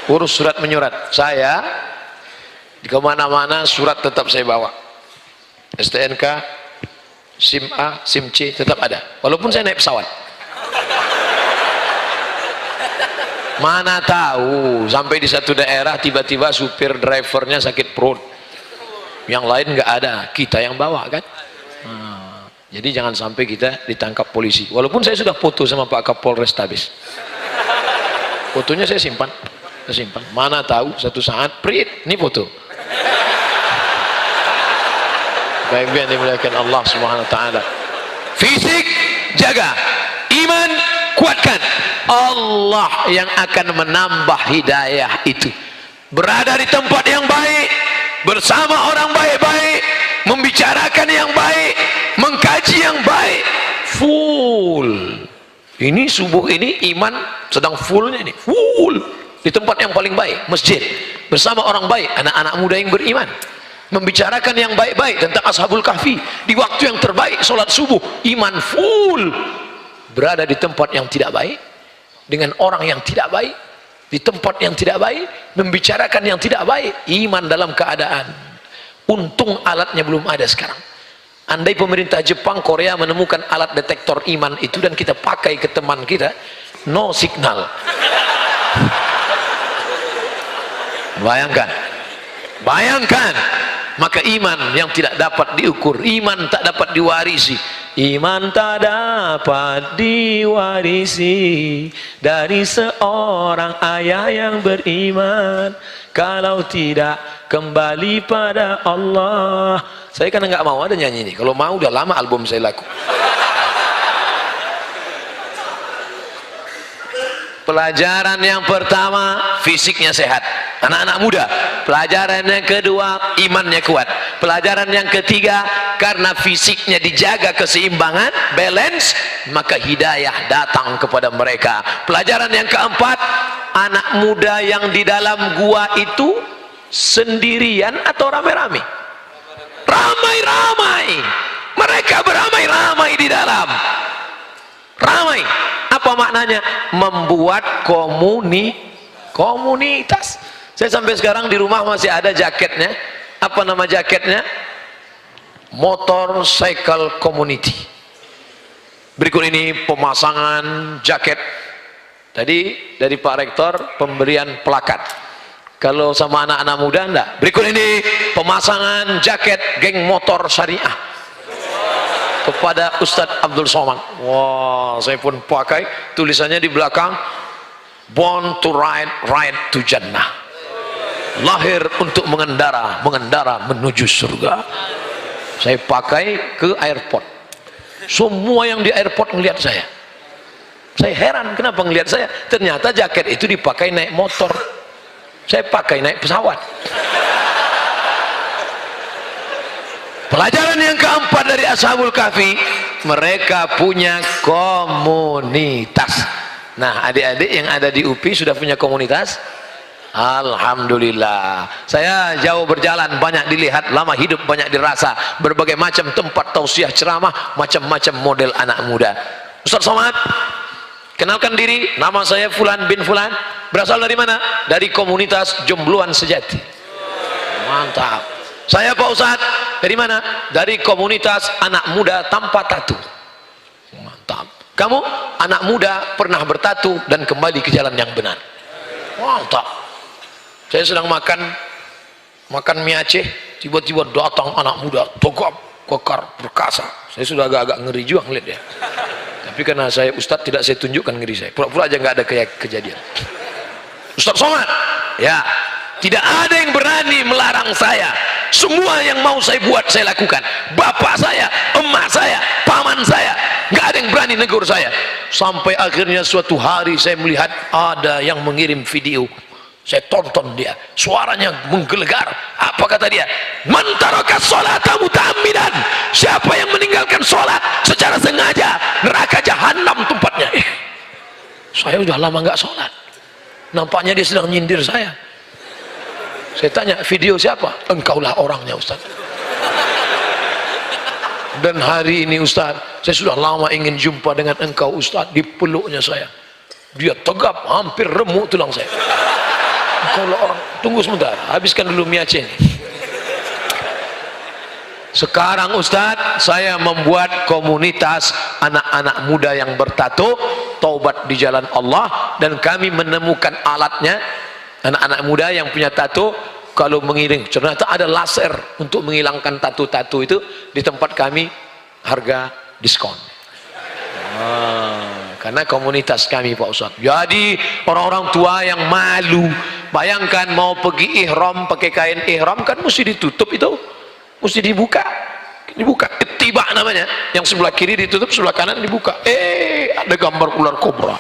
urus surat menyurat. Saya di kemana-mana surat tetap saya bawa, STNK, SIM A, SIM C tetap ada, walaupun saya naik pesawat. Mana tahu sampai di satu daerah tiba-tiba supir drivernya sakit perut, yang lain nggak ada, kita yang bawa kan. Jadi jangan sampai kita ditangkap polisi, walaupun saya sudah foto sama Pak Kapolres Tabes, fotonya saya simpan. Mana tahu satu saat prit, ini foto. Baik, yang dimuliakan Allah Subhanahu wa taala. Fisik jaga, iman kuatkan. Allah yang akan menambah hidayah itu. Berada di tempat yang baik, bersama orang baik-baik, membicarakan yang baik, mengkaji yang baik, full. Ini subuh ini iman sedang fullnya ini, full di tempat yang paling baik, masjid, bersama orang baik, anak-anak muda yang beriman, membicarakan yang baik-baik tentang Ashabul Kahfi di waktu yang terbaik, sholat subuh, iman full. Berada di tempat yang tidak baik, dengan orang yang tidak baik, di tempat yang tidak baik, membicarakan yang tidak baik, iman dalam keadaan. Untung alatnya belum ada sekarang. Andai pemerintah Jepang, Korea menemukan alat detektor iman itu dan kita pakai ke teman kita, no signal. Bayangkan, maka iman yang tidak dapat diukur, iman tak dapat diwarisi. Iman tak dapat diwarisi dari seorang ayah yang beriman kalau tidak kembali pada Allah. Saya kan nggak mau ada nyanyi ini, kalau mau udah lama album saya laku. Pelajaran yang pertama, fisiknya sehat, anak-anak muda. Pelajaran yang kedua, imannya kuat. Pelajaran yang ketiga, karena fisiknya dijaga keseimbangan, balance, maka hidayah datang kepada mereka. Pelajaran yang keempat, anak muda yang di dalam gua itu sendirian atau ramai-ramai? Ramai-ramai. Mereka beramai-ramai di dalam. Ramai. Apa maknanya? Membuat komunitas. Saya sampai sekarang di rumah masih ada jaketnya. Apa nama jaketnya? Motorcycle Community. Berikut ini pemasangan jaket. Tadi dari Pak Rektor pemberian plakat. Kalau sama anak-anak muda enggak. Berikut ini pemasangan jaket geng motor syariah kepada Ustadz Abdul Somad. Wah, saya pun pakai, tulisannya di belakang, born to ride, ride to Jannah. Lahir untuk mengendara, mengendara menuju surga. Saya pakai ke airport. Semua yang di airport ngelihat saya. Saya heran kenapa ngelihat saya. Ternyata jaket itu dipakai naik motor. Saya pakai naik pesawat. Pelajaran yang keempat dari Ashabul Kahfi, mereka punya komunitas. Nah, adik-adik yang ada di UPI sudah punya komunitas? Alhamdulillah. Saya jauh berjalan, banyak dilihat, lama hidup banyak dirasa, berbagai macam tempat tausiah ceramah, macam-macam model anak muda. Ustaz Somad, kenalkan diri, nama saya Fulan bin Fulan. Berasal dari mana? Dari komunitas Jombloan Sejati. Mantap. Saya Pak Ustadz, dari mana? Dari komunitas anak muda tanpa tatu. Mantap. Kamu anak muda pernah bertatu dan kembali ke jalan yang benar. Mantap. Saya sedang makan mie Aceh, tiba-tiba datang anak muda, tegap, kekar, perkasa. Saya sudah agak-agak ngeri juga ngeliat dia. Tapi karena saya Ustadz, tidak saya tunjukkan ngeri saya. Pura-pura aja nggak ada kejadian. Ustadz Somad, ya. Tidak ada yang berani melarang saya. Semua yang mau saya buat saya lakukan. Bapak saya, emak saya, paman saya, nggak ada yang berani negur saya. Sampai akhirnya suatu hari saya melihat ada yang mengirim video. Saya tonton dia, suaranya menggelegar. Apa kata dia? Man taraka sholata muta'ammidan. Siapa yang meninggalkan sholat secara sengaja, neraka jahanam tempatnya. Saya sudah lama nggak sholat. Nampaknya dia sedang nyindir saya. Saya tanya, video siapa? Engkaulah orangnya Ustaz. Dan hari ini Ustaz, saya sudah lama ingin jumpa dengan engkau Ustaz. Di peluknya saya, dia tegap, hampir remuk tulang saya. Kalau orang, tunggu sebentar, habiskan dulu mie Aceh ini. Sekarang Ustadz, saya membuat komunitas anak-anak muda yang bertato, taubat di jalan Allah, dan kami menemukan alatnya. Anak-anak muda yang punya tato, kalau mengiring, ternyata ada laser untuk menghilangkan tato-tato itu. Di tempat kami harga diskon. Karena komunitas kami Pak Ustadz. Jadi orang-orang tua yang malu, bayangkan mau pergi ihram, pakai kain ihram kan mesti ditutup itu, mesti dibuka, tiba namanya, yang sebelah kiri ditutup, sebelah kanan dibuka. Ada gambar ular kobra,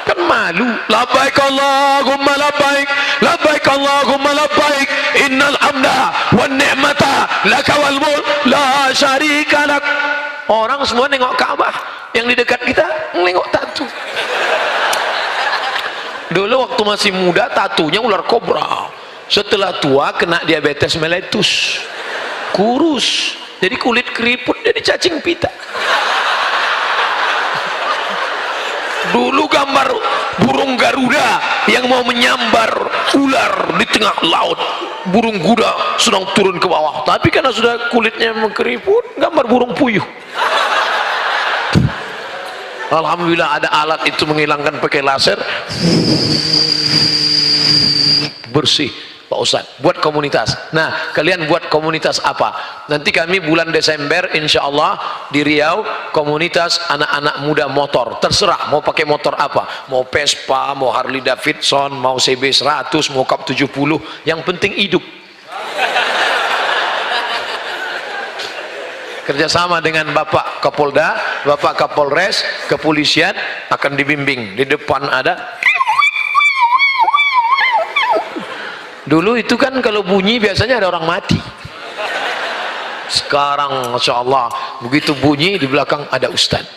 kan malu. Labbaik Allahumma labbaik, labbaik Allahumma labbaik, innal hamda wan ni'mata laka wal mulk la syarika lak. Orang semua nengok Ka'bah, yang di dekat kita nengok tato. Dulu waktu masih muda tatunya ular kobra, setelah tua kena diabetes meletus, kurus, jadi kulit keriput, jadi cacing pita. Dulu gambar burung Garuda yang mau menyambar ular di tengah laut, burung Garuda sedang turun ke bawah, tapi karena sudah kulitnya mengkeriput, gambar burung puyuh. Alhamdulillah ada alat itu menghilangkan pakai laser, bersih Pak Ustadz. Buat komunitas. Nah, kalian buat komunitas apa? Nanti kami bulan Desember insya Allah di Riau, komunitas anak-anak muda motor. Terserah mau pakai motor apa, mau Vespa, mau Harley Davidson, mau CB 100, mau Cup 70, yang penting hidup. Kerjasama dengan Bapak Kapolda, Bapak Kapolres, kepolisian akan dibimbing. Di depan ada. Dulu itu kan kalau bunyi biasanya ada orang mati. Sekarang Masya Allah, begitu bunyi di belakang ada Ustadz.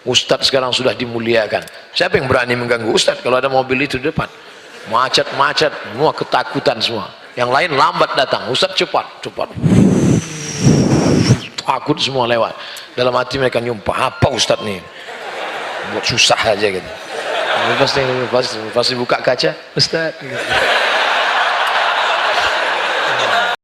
Ustadz sekarang sudah dimuliakan. Siapa yang berani mengganggu Ustadz kalau ada mobil itu di depan? Macet-macet, semua ketakutan semua. Yang lain lambat datang, Ustadz cepat. Takut semua lewat. Dalam hati mereka nyumpah, apa Ustadz nih? Buat susah aja gitu. Pasti buka kaca, Ustadz. Gitu.